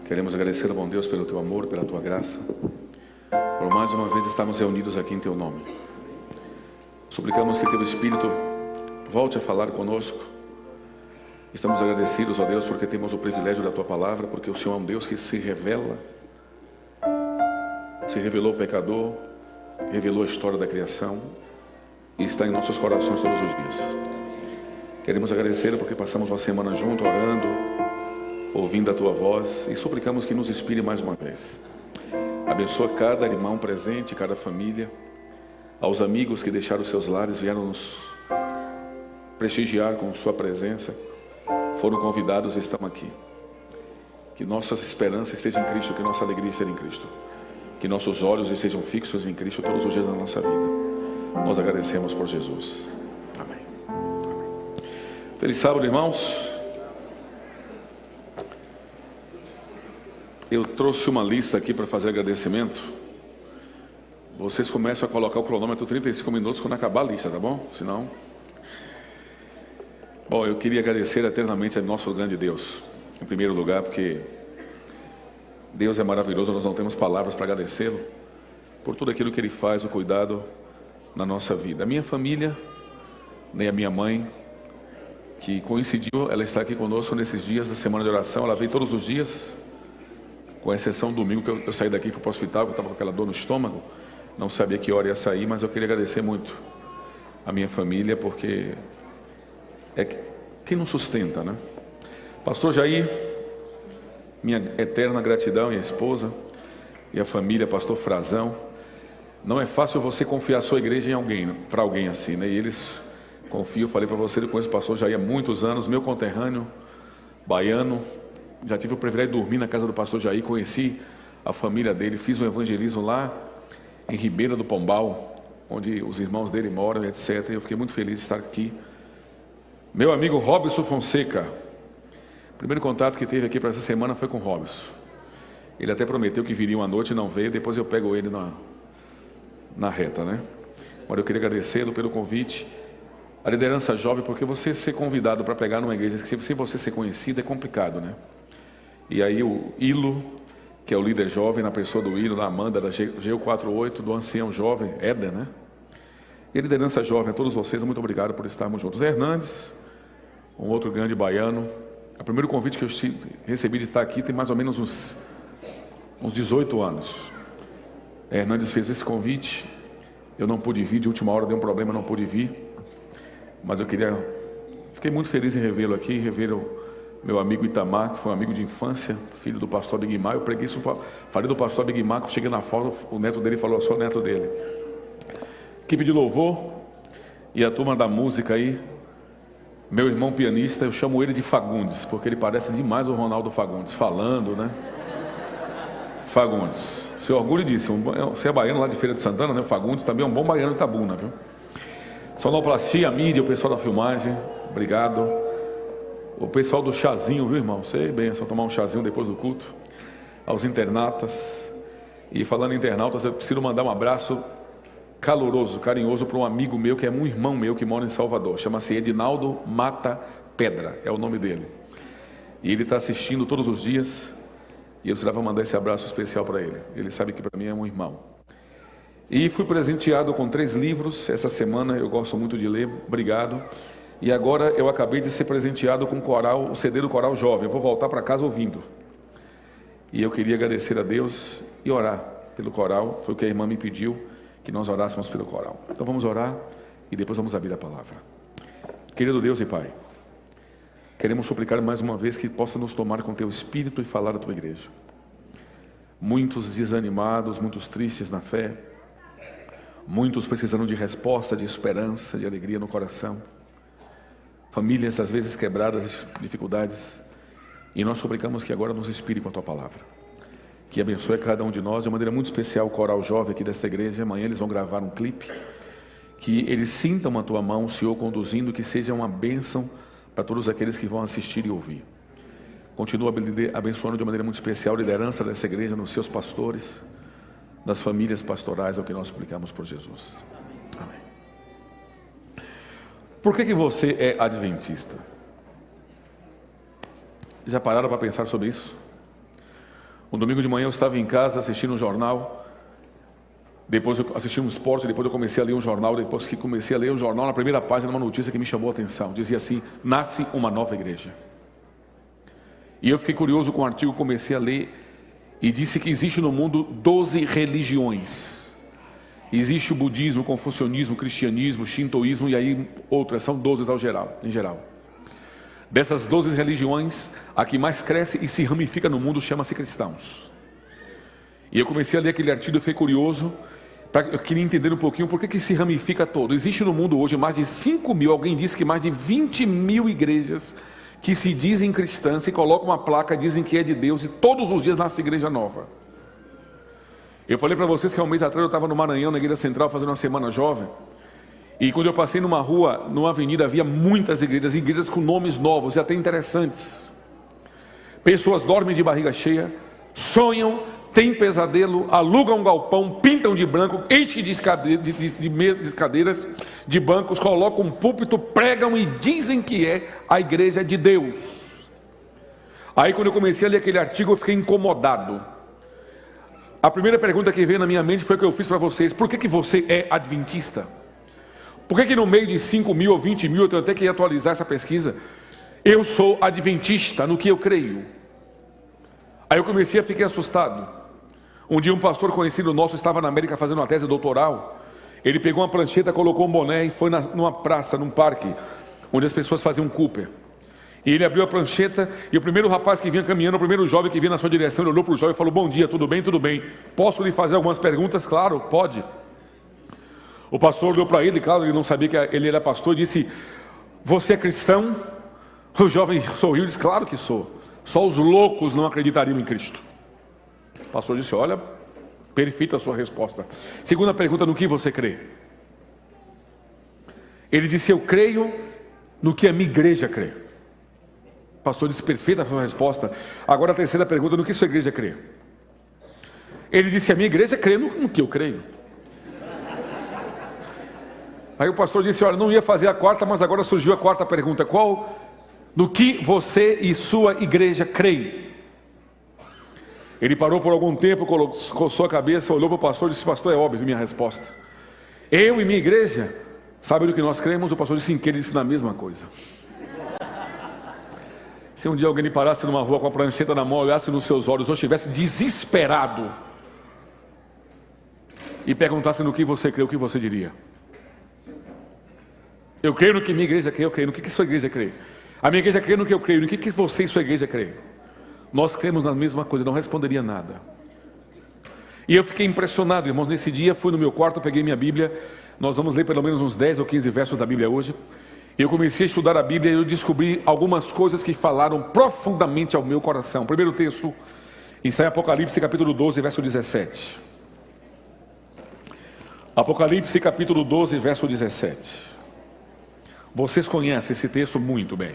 Queremos agradecer, bom Deus, pelo Teu amor, pela Tua graça, por mais uma vez estarmos reunidos aqui em Teu nome. Suplicamos que Teu Espírito volte a falar conosco. Estamos agradecidos, ó Deus, porque temos o privilégio da Tua palavra, porque o Senhor é um Deus que se revela, se revelou ao pecador, revelou a história da criação e está em nossos corações todos os dias. Queremos agradecer porque passamos uma semana junto, orando, ouvindo a Tua voz, e suplicamos que nos inspire mais uma vez. Abençoa cada irmão presente, cada família, aos amigos que deixaram seus lares, vieram nos prestigiar com Sua presença, foram convidados e estão aqui. Que nossas esperanças estejam em Cristo, que nossa alegria esteja em Cristo, que nossos olhos estejam fixos em Cristo todos os dias da nossa vida. Nós agradecemos por Jesus. Amém. Feliz sábado, irmãos. Eu trouxe uma lista aqui para fazer agradecimento. Vocês começam a colocar o cronômetro 35 minutos quando acabar a lista, tá bom? Senão... Bom, eu queria agradecer eternamente ao nosso grande Deus, em primeiro lugar, porque Deus é maravilhoso, nós não temos palavras para agradecê-lo por tudo aquilo que Ele faz, o cuidado na nossa vida. A minha família, nem a minha mãe, que coincidiu, ela está aqui conosco nesses dias da semana de oração, ela veio todos os dias, com exceção do domingo que eu saí daqui e fui para o hospital, que eu estava com aquela dor no estômago, não sabia que hora ia sair, mas eu queria agradecer muito a minha família, porque é quem nos sustenta, né? Pastor Jair, minha eterna gratidão, e a esposa, e a família, pastor Frazão. Não é fácil você confiar a sua igreja em alguém, para alguém assim, né? E eles confiam, falei para você, eu conheço o pastor Jair há muitos anos, meu conterrâneo, baiano. Já tive o privilégio de dormir na casa do pastor Jair, conheci a família dele, fiz um evangelismo lá em Ribeira do Pombal, onde os irmãos dele moram, etc. E eu fiquei muito feliz de estar aqui. Meu amigo Robson Fonseca, o primeiro contato que teve aqui para essa semana foi com o Robson. Ele até prometeu que viria uma noite e não veio, depois eu pego ele na reta, né? Mas eu queria agradecê-lo pelo convite. A liderança jovem, porque você ser convidado para pregar numa igreja, sem você ser conhecido, é complicado, né? E aí o Ilo, que é o líder jovem, na pessoa do Ilo, da Amanda, da GU48, do ancião jovem, Éder, né? E a liderança jovem, a todos vocês, muito obrigado por estarmos juntos. Zé Hernandes, um outro grande baiano. O primeiro convite que eu recebi de estar aqui tem mais ou menos uns 18 anos. Hernandes fez esse convite, eu não pude vir, de última hora deu um problema, não pude vir. Mas fiquei muito feliz em revê-lo aqui, rever o meu amigo Itamar, que foi um amigo de infância, filho do pastor Bigmar. Eu preguei isso, falei do pastor Bigmar, quando cheguei na foto, o neto dele falou, eu sou o neto dele. Equipe de louvor e a turma da música aí, meu irmão pianista, eu chamo ele de Fagundes, porque ele parece demais o Ronaldo Fagundes, falando, né? Fagundes, seu orgulho disso, você é baiano lá de Feira de Santana, né? Fagundes também é um bom baiano de Itabuna, viu? Sonoplastia, a mídia, o pessoal da filmagem, obrigado. O pessoal do chazinho, viu, irmão? Sei bem, é só tomar um chazinho depois do culto. Aos internatas. E falando em internautas, eu preciso mandar um abraço caloroso, carinhoso para um amigo meu, que é um irmão meu que mora em Salvador. Chama-se Edinaldo Mata Pedra, é o nome dele. E ele está assistindo todos os dias. E eu precisava mandar esse abraço especial para ele. Ele sabe que para mim é um irmão. E fui presenteado com 3 livros essa semana, eu gosto muito de ler, obrigado. E agora eu acabei de ser presenteado com o CD do Coral Jovem, eu vou voltar para casa ouvindo. E eu queria agradecer a Deus e orar pelo coral, foi o que a irmã me pediu, que nós orássemos pelo coral. Então vamos orar e depois vamos abrir a palavra. Querido Deus e Pai, queremos suplicar mais uma vez que possa nos tomar com Teu Espírito e falar à Tua igreja. Muitos desanimados, muitos tristes na fé, muitos precisando de resposta, de esperança, de alegria no coração. Famílias às vezes quebradas, dificuldades. E nós suplicamos que agora nos inspire com a Tua palavra. Que abençoe cada um de nós, de uma maneira muito especial, o coral jovem aqui desta igreja. Amanhã eles vão gravar um clipe. Que eles sintam a Tua mão, o Senhor conduzindo, que seja uma bênção para todos aqueles que vão assistir e ouvir. Continua abençoando de uma maneira muito especial a liderança dessa igreja, nos seus pastores, das famílias pastorais, é o que nós suplicamos por Jesus. Amém. Por que você é adventista? Já pararam para pensar sobre isso? Um domingo de manhã eu estava em casa assistindo um jornal, depois eu assisti um esporte, depois eu comecei a ler um jornal, depois que comecei a ler o jornal, na primeira página, uma notícia que me chamou a atenção, dizia assim: nasce uma nova igreja. E eu fiquei curioso com o artigo, comecei a ler, e disse que existe no mundo 12 religiões. Existe o budismo, o confucionismo, o cristianismo, o shintoísmo, e aí outras, são 12 em geral. Dessas 12 religiões, a que mais cresce e se ramifica no mundo chama-se cristãos. E eu comecei a ler aquele artigo e fiquei curioso, eu queria entender um pouquinho por que se ramifica todo. Existe no mundo hoje mais de 5 mil, alguém disse que mais de 20 mil igrejas que se dizem cristãs e colocam uma placa, dizem que é de Deus, e todos os dias nasce igreja nova. Eu falei para vocês que há um mês atrás eu estava no Maranhão, na igreja central, fazendo uma semana jovem, e quando eu passei numa rua, numa avenida, havia muitas igrejas com nomes novos e até interessantes. Pessoas dormem de barriga cheia, sonham, têm pesadelo, alugam um galpão, pintam de branco, enchem de cadeiras, de bancos, colocam um púlpito, pregam e dizem que é a igreja de Deus. Aí quando eu comecei a ler aquele artigo, eu fiquei incomodado. A primeira pergunta que veio na minha mente foi a que eu fiz para vocês: por que você é adventista? Por que no meio de 5 mil ou 20 mil, eu tenho até que atualizar essa pesquisa, eu sou adventista no que eu creio? Aí eu comecei a ficar assustado. Um dia um pastor conhecido nosso estava na América fazendo uma tese doutoral. Ele pegou uma prancheta, colocou um boné e foi numa praça, num parque, onde as pessoas faziam Cooper. E ele abriu a prancheta e o primeiro rapaz que vinha caminhando, o primeiro jovem que vinha na sua direção, ele olhou para o jovem e falou: bom dia, tudo bem? Tudo bem. Posso lhe fazer algumas perguntas? Claro, pode. O pastor olhou para ele, claro, ele não sabia que ele era pastor, e disse: você é cristão? O jovem sorriu e disse: claro que sou. Só os loucos não acreditariam em Cristo. O pastor disse: olha, perfeita a sua resposta. Segunda pergunta: no que você crê? Ele disse: eu creio no que a minha igreja crê. O pastor disse: perfeita a sua resposta. Agora a terceira pergunta: no que sua igreja crê? Ele disse: a minha igreja crê no que eu creio. Aí o pastor disse: olha, não ia fazer a quarta, mas agora surgiu a quarta pergunta: no que você e sua igreja creem? Ele parou por algum tempo, coçou a cabeça, olhou para o pastor e disse: pastor, é óbvio minha resposta. Eu e minha igreja, sabe do que nós cremos? O pastor disse: sim, que ele disse na mesma coisa. Se um dia alguém lhe parasse numa rua com a prancheta na mão, olhasse nos seus olhos, ou estivesse desesperado e perguntasse no que você crê, o que você diria? Eu creio no que minha igreja crê, eu creio. No que sua igreja crê? A minha igreja crê no que eu creio. No que você e sua igreja crê? Nós cremos na mesma coisa, não responderia nada. E eu fiquei impressionado, irmãos. Nesse dia fui no meu quarto, peguei minha Bíblia. Nós vamos ler pelo menos uns 10 ou 15 versos da Bíblia hoje. Eu comecei a estudar a Bíblia e eu descobri algumas coisas que falaram profundamente ao meu coração. O primeiro texto está em Apocalipse capítulo 12, verso 17. Apocalipse capítulo 12, verso 17. Vocês conhecem esse texto muito bem.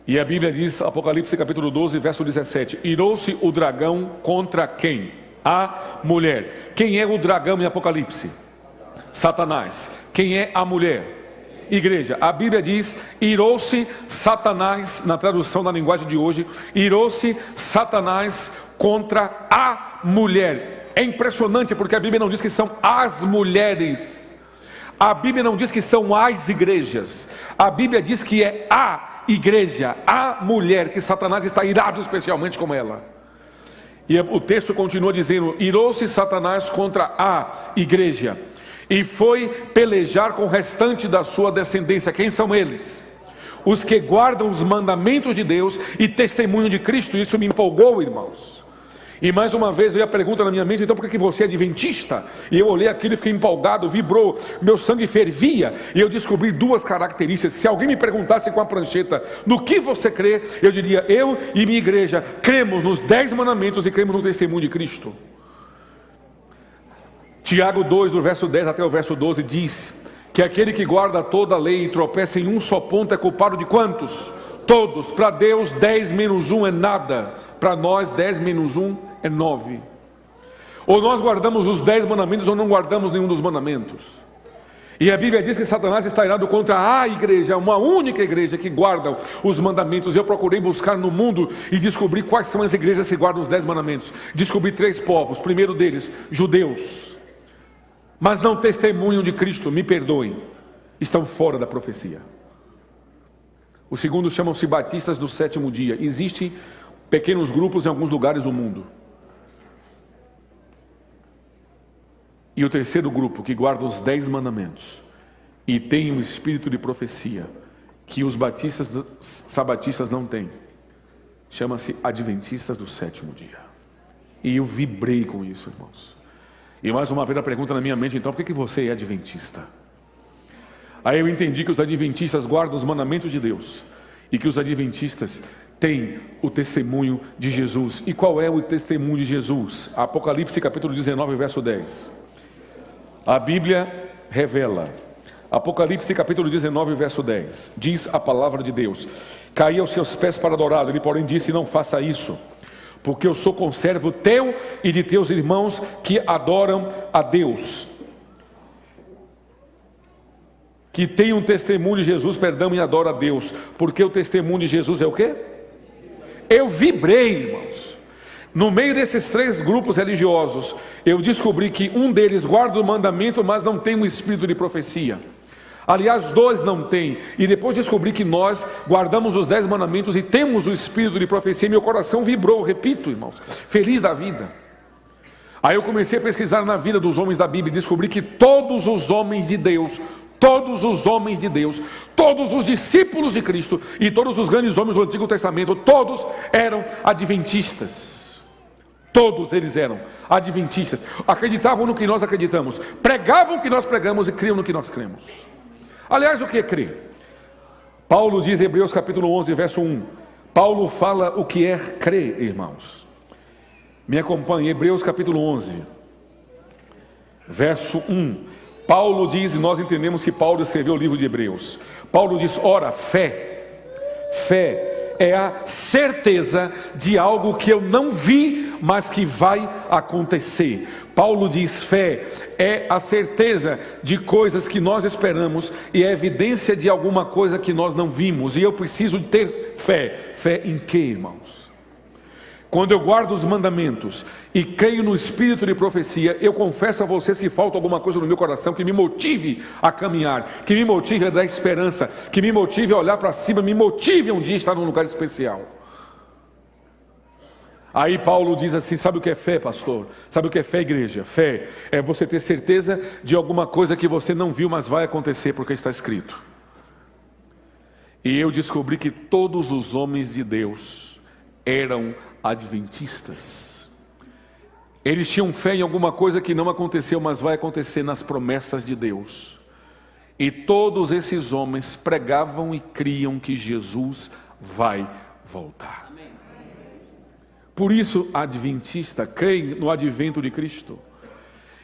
E a Bíblia diz, Apocalipse capítulo 12, verso 17: irou-se o dragão contra quem? A mulher. Quem é o dragão em Apocalipse? Satanás. Quem é a mulher? Igreja. A Bíblia diz: irou-se Satanás, na tradução da linguagem de hoje, irou-se Satanás contra a mulher. É impressionante porque a Bíblia não diz que são as mulheres. A Bíblia não diz que são as igrejas. A Bíblia diz que é a igreja, a mulher, que Satanás está irado especialmente com ela. E o texto continua dizendo: irou-se Satanás contra a igreja e foi pelejar com o restante da sua descendência. Quem são eles? Os que guardam os mandamentos de Deus e testemunham de Cristo. Isso me empolgou, irmãos. E mais uma vez veio a pergunta na minha mente: então por que você é adventista? E eu olhei aquilo e fiquei empolgado, vibrou, meu sangue fervia. E eu descobri duas características. Se alguém me perguntasse com a prancheta: no que você crê? Eu diria: eu e minha igreja cremos nos 10 mandamentos e cremos no testemunho de Cristo. Tiago 2, do verso 10 até o verso 12 diz que aquele que guarda toda a lei e tropeça em um só ponto é culpado de quantos? Todos. Para Deus 10 menos 1 é nada. Para nós 10 menos 1 é 9. Ou nós guardamos os 10 mandamentos ou não guardamos nenhum dos mandamentos. E a Bíblia diz que Satanás está irado contra a igreja, uma única igreja que guarda os mandamentos. Eu procurei buscar no mundo e descobri quais são as igrejas que guardam os 10 mandamentos. Descobri 3 povos, primeiro deles, judeus, mas não testemunham de Cristo, me perdoem, estão fora da profecia. O segundo chamam-se batistas do 7º dia. Existem pequenos grupos em alguns lugares do mundo. E o terceiro grupo, que guarda os 10 mandamentos e tem um espírito de profecia que os sabatistas não têm, chama-se adventistas do 7º dia. E eu vibrei com isso, irmãos. E mais uma vez a pergunta na minha mente, então, por que você é adventista? Aí eu entendi que os adventistas guardam os mandamentos de Deus e que os adventistas têm o testemunho de Jesus. E qual é o testemunho de Jesus? Apocalipse capítulo 19, verso 10. A Bíblia revela, Apocalipse capítulo 19, verso 10, diz a palavra de Deus: caí aos seus pés para adorá-lo. Ele porém disse: não faça isso, porque eu sou conservo teu e de teus irmãos que adoram a Deus, que tem um testemunho de Jesus, perdão, e adora a Deus. Porque o testemunho de Jesus é o quê? Eu vibrei, irmãos. No meio desses 3 grupos religiosos, eu descobri que um deles guarda o mandamento, mas não tem um espírito de profecia. Aliás, 2 não tem. E depois descobri que nós guardamos os 10 mandamentos e temos o espírito de profecia. Meu coração vibrou, repito, irmãos, feliz da vida. Aí eu comecei a pesquisar na vida dos homens da Bíblia e descobri que todos os homens de Deus, todos os discípulos de Cristo e todos os grandes homens do Antigo Testamento, todos eram adventistas. Todos eles eram adventistas, acreditavam no que nós acreditamos, pregavam o que nós pregamos e criam no que nós cremos. Aliás, o que é crer? Paulo diz em Hebreus capítulo 11, verso 1. Paulo fala o que é crer, irmãos. Me acompanhe, Hebreus capítulo 11, verso 1. Paulo diz, e nós entendemos que Paulo escreveu o livro de Hebreus. Paulo diz: ora, fé é a certeza de algo que eu não vi, mas que vai acontecer. Paulo diz: fé é a certeza de coisas que nós esperamos e é evidência de alguma coisa que nós não vimos. E eu preciso ter fé. Fé em quê, irmãos? Quando eu guardo os mandamentos e creio no espírito de profecia, eu confesso a vocês que falta alguma coisa no meu coração que me motive a caminhar, que me motive a dar esperança, que me motive a olhar para cima, me motive a um dia estar num lugar especial. Aí Paulo diz assim: sabe o que é fé, pastor? Sabe o que é fé, igreja? Fé é você ter certeza de alguma coisa que você não viu, mas vai acontecer porque está escrito. E eu descobri que todos os homens de Deus eram adventistas. Eles tinham fé em alguma coisa que não aconteceu, mas vai acontecer, nas promessas de Deus. E todos esses homens pregavam e criam que Jesus vai voltar. Por isso, adventista crê no advento de Cristo.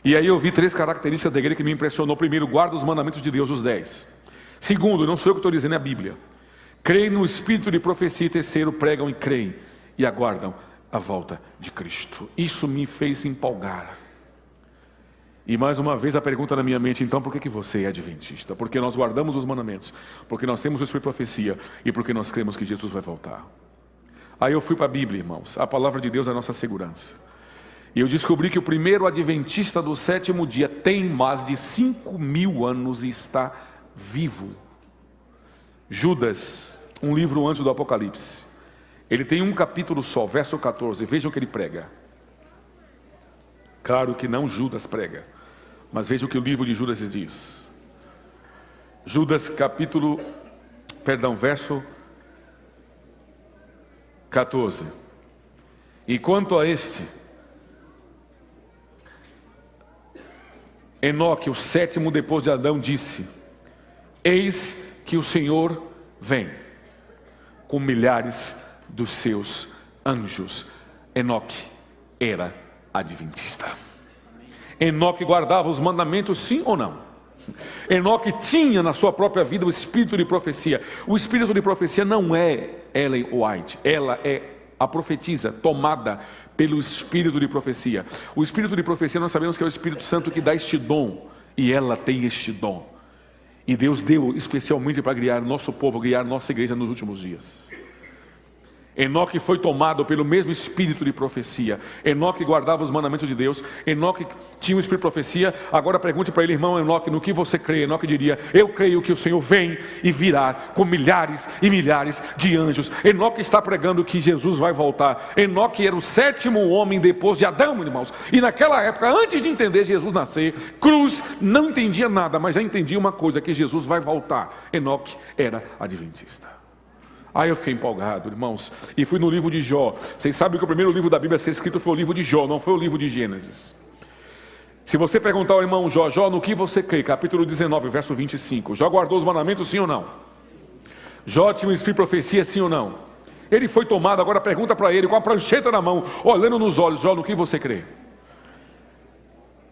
E aí eu vi 3 características da igreja que me impressionou. Primeiro, guarda os mandamentos de Deus, os 10. Segundo, não sou eu que estou dizendo, é a Bíblia. Creem no espírito de profecia. E terceiro, pregam e creem e aguardam a volta de Cristo. Isso me fez empolgar. E mais uma vez a pergunta na minha mente: então por que você é adventista? Porque nós guardamos os mandamentos, porque nós temos o espírito de profecia e porque nós cremos que Jesus vai voltar. Aí eu fui para a Bíblia, irmãos. A palavra de Deus é a nossa segurança. E eu descobri que o primeiro adventista do 7º dia tem mais de 5.000 anos e está vivo. Judas, um livro antes do Apocalipse. Ele tem um capítulo só, verso 14. Vejam o que ele prega. Claro que não Judas prega, mas vejam o que o livro de Judas diz. Judas verso 14. E quanto a este, Enoque, o 7º depois de Adão, disse: eis que o Senhor vem com milhares dos seus anjos. Enoque era adventista. Enoque guardava os mandamentos, sim ou não? Enoque tinha na sua própria vida o espírito de profecia. O espírito de profecia não é Ellen White, ela é a profetisa tomada pelo espírito de profecia. O espírito de profecia nós sabemos que é o Espírito Santo que dá este dom, e ela tem este dom. E Deus deu especialmente para guiar nosso povo, guiar nossa igreja nos últimos dias. Enoque foi tomado pelo mesmo espírito de profecia. Enoque guardava os mandamentos de Deus. Enoque tinha um espírito de profecia. Agora pergunte para ele, irmão Enoque, no que você crê? Enoque diria, eu creio que o Senhor vem e virá com milhares e milhares de anjos. Enoque está pregando que Jesus vai voltar. Enoque era o 7º homem depois de Adão, irmãos. E naquela época, antes de entender Jesus nascer, Cruz não entendia nada, mas já entendia uma coisa, que Jesus vai voltar. Enoque era adventista. Aí eu fiquei empolgado, irmãos, e fui no livro de Jó. Vocês sabem que o primeiro livro da Bíblia a ser escrito foi o livro de Jó, não foi o livro de Gênesis. Se você perguntar ao irmão Jó, Jó, no que você crê? Capítulo 19, verso 25. Jó guardou os mandamentos, sim ou não? Jó tinha um espírito de profecia, sim ou não? Ele foi tomado, agora pergunta para ele, com a prancheta na mão, olhando nos olhos, Jó, no que você crê?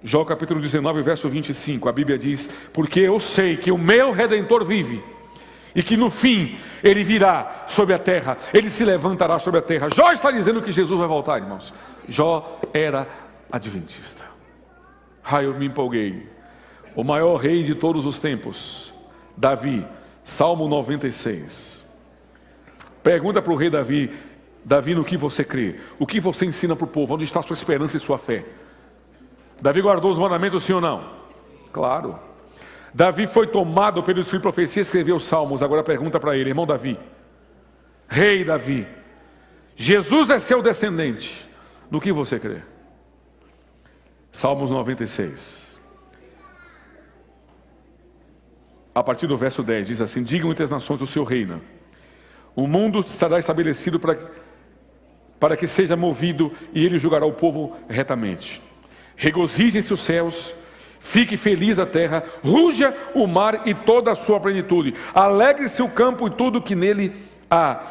Jó capítulo 19, verso 25, a Bíblia diz, porque eu sei que o meu Redentor vive, e que no fim ele virá sobre a terra, ele se levantará sobre a terra. Jó está dizendo que Jesus vai voltar, irmãos. Jó era adventista. Eu me empolguei. O maior rei de todos os tempos, Davi, Salmo 96. Pergunta para o rei Davi, Davi, no que você crê? O que você ensina para o povo? Onde está a sua esperança e sua fé? Davi guardou os mandamentos, sim ou não? Claro. Davi foi tomado pelo espírito de profecia e escreveu os salmos. Agora pergunta para ele, irmão Davi, rei Davi, Jesus é seu descendente, no que você crê? Salmos 96. A partir do verso 10 diz assim, digam entre as nações do seu reino, o mundo estará estabelecido para que seja movido, e ele julgará o povo retamente. Regozijem-se os céus, fique feliz a terra, ruja o mar e toda a sua plenitude, alegre-se o campo e tudo que nele há,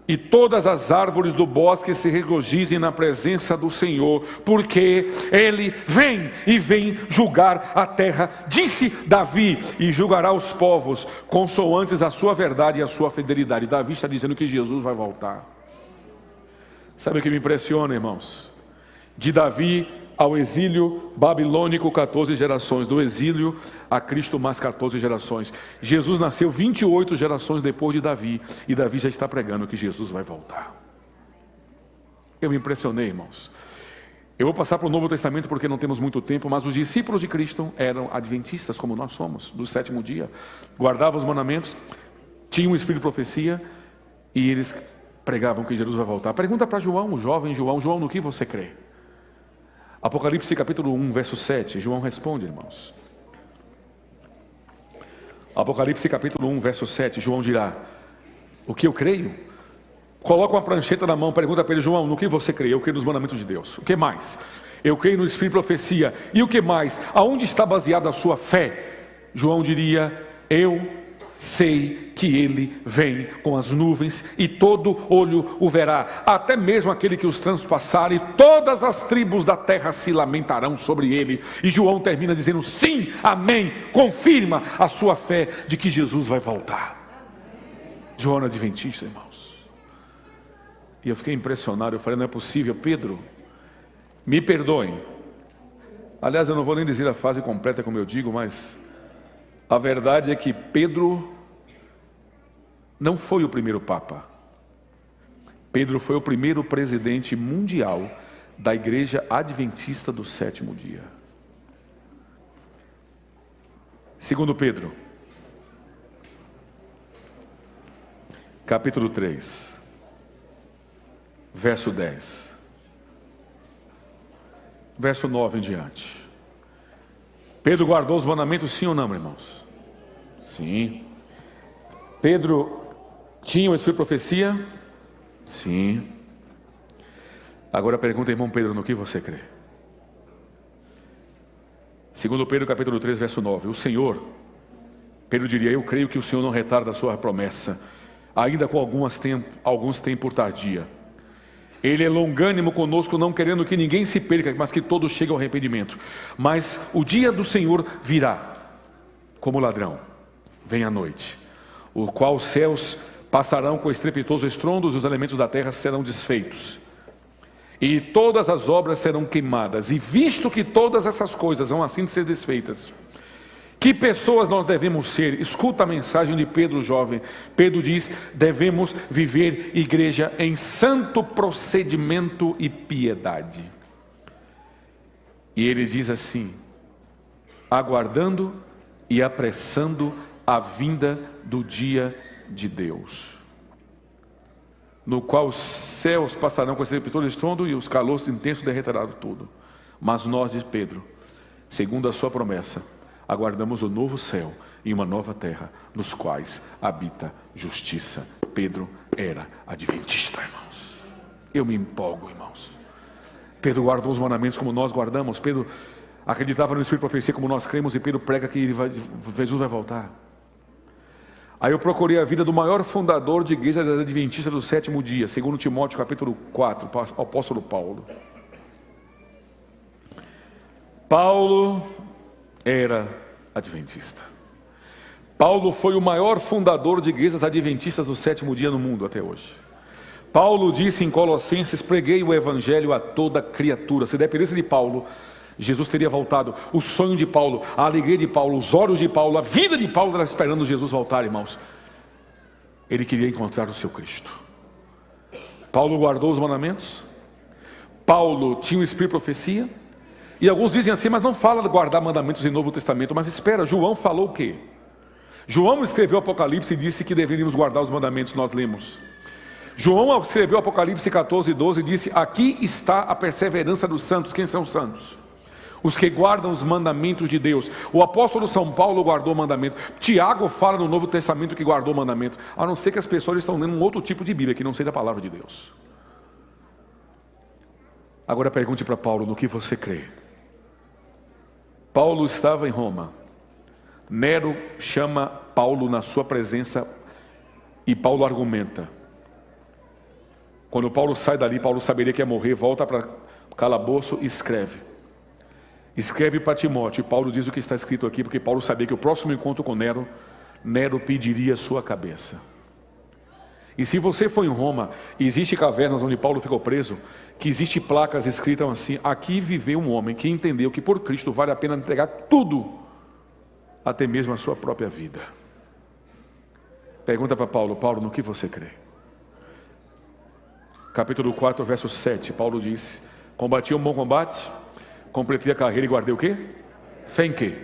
e todas as árvores do bosque se regozijem na presença do Senhor, porque ele vem e vem julgar a terra, disse Davi, e julgará os povos consoantes a sua verdade e a sua fidelidade. Davi está dizendo que Jesus vai voltar. Sabe o que me impressiona, irmãos? De Davi ao exílio babilônico, 14 gerações. Do exílio a Cristo, mais 14 gerações. Jesus nasceu 28 gerações depois de Davi, e Davi já está pregando que Jesus vai voltar. Eu me impressionei, irmãos. Eu vou passar para o Novo Testamento porque não temos muito tempo, mas os discípulos de Cristo eram adventistas, como nós somos, do 7º dia. Guardavam os mandamentos, tinham um espírito de profecia, e eles pregavam que Jesus vai voltar. Pergunta para João, o jovem João, João, no que você crê? Apocalipse capítulo 1, verso 7, João responde, irmãos. Apocalipse capítulo 1, verso 7, João dirá, o que eu creio? Coloca uma prancheta na mão, pergunta para ele, João, no que você crê? Eu creio nos mandamentos de Deus. O que mais? Eu creio no espírito de profecia. E o que mais? Aonde está baseada a sua fé? João diria, eu sei que ele vem com as nuvens e todo olho o verá, até mesmo aquele que os transpassar, e todas as tribos da terra se lamentarão sobre ele. E João termina dizendo, sim, amém, confirma a sua fé de que Jesus vai voltar. João era adventista, irmãos. E eu fiquei impressionado, eu falei, não é possível, Pedro, me perdoem. Aliás, eu não vou nem dizer a frase completa como eu digo, mas a verdade é que Pedro não foi o primeiro Papa. Pedro foi o primeiro presidente mundial da Igreja Adventista do 7º dia. Segundo Pedro, capítulo 3, verso 10, verso 9 em diante. Pedro guardou os mandamentos, sim ou não, irmãos? Sim. Pedro tinha o espírito de profecia? Sim. Agora pergunta, irmão Pedro, no que você crê? Segundo Pedro capítulo 3, verso 9, o Senhor, Pedro diria, eu creio que o Senhor não retarda a sua promessa, ainda com alguns tempos tardia. Ele é longânimo conosco, não querendo que ninguém se perca, mas que todos cheguem ao arrependimento. Mas o dia do Senhor virá, como ladrão, vem à noite, o qual os céus passarão com estrepitoso estrondo, os elementos da terra serão desfeitos, e todas as obras serão queimadas. E visto que todas essas coisas vão assim ser desfeitas, Que pessoas nós devemos ser? Escuta a mensagem de Pedro jovem. Pedro diz: devemos viver igreja em santo procedimento e piedade. E ele diz assim: aguardando e apressando a vinda do dia de Deus, no qual os céus passarão com esse estrepitoso estrondo e os calores intensos derreterão tudo. Mas nós, diz Pedro, segundo a sua promessa, aguardamos o novo céu e uma nova terra, nos quais habita justiça. Pedro era adventista, irmãos. Eu me empolgo, irmãos. Pedro guardou os mandamentos como nós guardamos. Pedro acreditava no Espírito de profecia como nós cremos, e Pedro prega que Jesus vai voltar. Aí eu procurei a vida do maior fundador de igreja adventista do sétimo dia, segundo Timóteo capítulo 4, o apóstolo Paulo. Paulo era adventista. Paulo foi o maior fundador de igrejas adventistas do sétimo dia no mundo até hoje. Paulo disse em Colossenses: preguei o evangelho a toda criatura. Se dependesse de Paulo, Jesus teria voltado. O sonho de Paulo, a alegria de Paulo, os olhos de Paulo, a vida de Paulo era esperando Jesus voltar, irmãos. Ele queria encontrar o seu Cristo. Paulo guardou os mandamentos. Paulo tinha o Espírito de profecia. E alguns dizem assim: mas não fala de guardar mandamentos em Novo Testamento. Mas espera, João falou o quê? João escreveu o Apocalipse e disse que deveríamos guardar os mandamentos. Nós lemos. João escreveu Apocalipse 14, 12 e disse: aqui está a perseverança dos santos. Quem são os santos? Os que guardam os mandamentos de Deus. O apóstolo São Paulo guardou o mandamento. Tiago fala no Novo Testamento que guardou o mandamento. A não ser que as pessoas estão lendo um outro tipo de Bíblia, que não seja a palavra de Deus. Agora pergunte para Paulo: no que você crê? Paulo estava em Roma. Nero chama Paulo na sua presença e Paulo argumenta. Quando Paulo sai dali, Paulo saberia que ia morrer, volta para calabouço e escreve. Escreve para Timóteo, e Paulo diz o que está escrito aqui, porque Paulo sabia que o próximo encontro com Nero, Nero pediria a sua cabeça. E se você for em Roma, existe cavernas onde Paulo ficou preso, que existe placas escritas assim: aqui viveu um homem que entendeu que por Cristo vale a pena entregar tudo, até mesmo a sua própria vida. Pergunta para Paulo: Paulo, no que você crê? Capítulo 4, verso 7, Paulo disse: combati um bom combate, completei a carreira e guardei o quê? Fé em quê?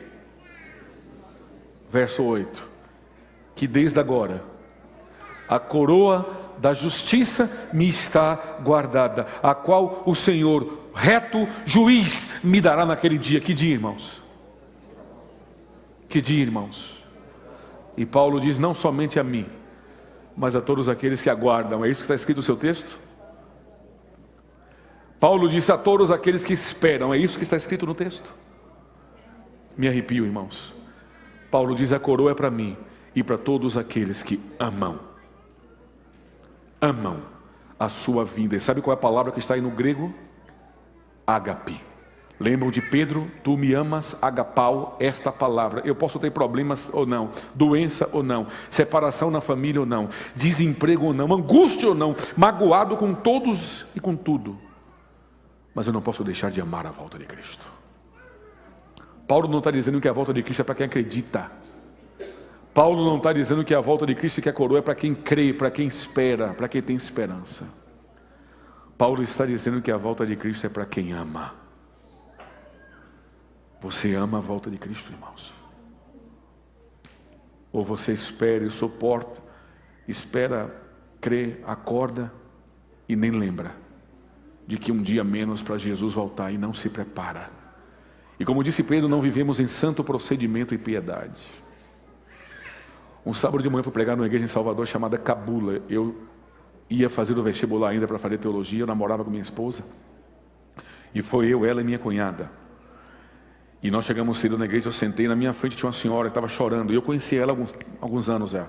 Verso 8, que desde agora a coroa da justiça me está guardada, a qual o Senhor, reto juiz, me dará naquele dia. Que dia, irmãos? Que dia, irmãos? E Paulo diz: não somente a mim, mas a todos aqueles que aguardam. É isso que está escrito no seu texto? Paulo disse: a todos aqueles que esperam. É isso que está escrito no texto? Me arrepio, irmãos. Paulo diz: a coroa é para mim e para todos aqueles que amam a sua vinda. E sabe qual é a palavra que está aí no grego? Ágape. Lembram de Pedro? Tu me amas, agapau, esta palavra. Eu posso ter problemas ou não, doença ou não, separação na família ou não, desemprego ou não, angústia ou não, magoado com todos e com tudo, mas eu não posso deixar de amar a volta de Cristo. Paulo não está dizendo que a volta de Cristo é para quem acredita. Paulo não está dizendo que a volta de Cristo e que a coroa é para quem crê, para quem espera, para quem tem esperança. Paulo está dizendo que a volta de Cristo é para quem ama. Você ama a volta de Cristo, irmãos? Ou você espera e suporta, espera, crê, acorda e nem lembra de que um dia menos para Jesus voltar e não se prepara? E como disse Pedro, não vivemos em santo procedimento e piedade. Um sábado de manhã eu fui pregar numa igreja em Salvador chamada Cabula. Eu ia fazer o vestibular ainda para fazer teologia. Eu namorava com minha esposa, e foi eu, ela e minha cunhada. E nós chegamos cedo na igreja. Eu sentei, na minha frente tinha uma senhora que estava chorando, e eu conheci ela há alguns anos já.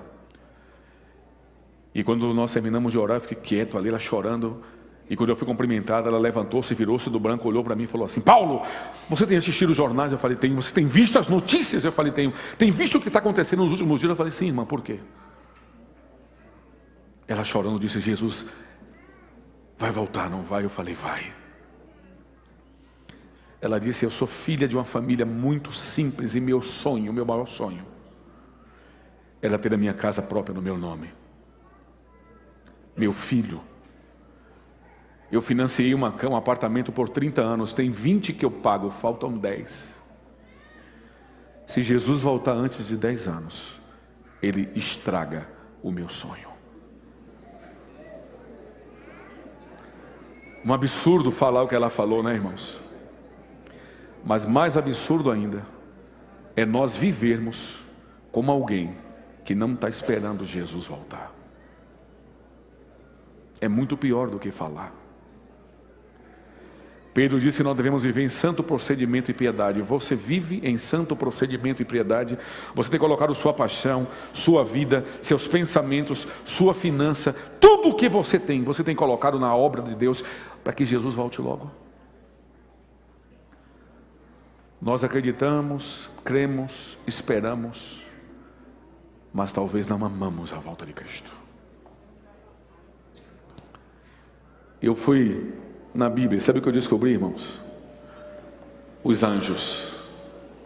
E quando nós terminamos de orar, eu fiquei quieto ali, ela chorando. E quando eu fui cumprimentada, ela levantou-se, virou-se do branco, olhou para mim e falou assim: Paulo, você tem assistido os jornais? Eu falei: tenho. Você tem visto as notícias? Eu falei: tenho. Tem visto o que está acontecendo nos últimos dias? Eu falei: sim, irmã, por quê? Ela chorando disse: Jesus vai voltar, não vai? Eu falei: vai. Ela disse: eu sou filha de uma família muito simples, e meu sonho, meu maior sonho, era ter a minha casa própria no meu nome. Meu filho, eu financiei um apartamento por 30 anos, tem 20 que eu pago, faltam 10. Se Jesus voltar antes de 10 anos, Ele estraga o meu sonho. Um absurdo falar o que ela falou, né, irmãos? Mas mais absurdo ainda é nós vivermos como alguém que não está esperando Jesus voltar. É muito pior do que falar. Pedro disse que nós devemos viver em santo procedimento e piedade. Você vive em santo procedimento e piedade. Você tem colocado sua paixão, sua vida, seus pensamentos, sua finança, tudo o que você tem colocado na obra de Deus, para que Jesus volte logo. Nós acreditamos, cremos, esperamos, mas talvez não amamos a volta de Cristo. Eu fui na Bíblia, sabe o que eu descobri, irmãos? Os anjos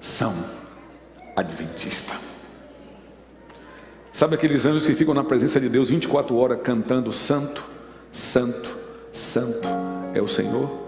são adventistas. Sabe aqueles anjos que ficam na presença de Deus 24 horas cantando: santo, santo, santo é o Senhor?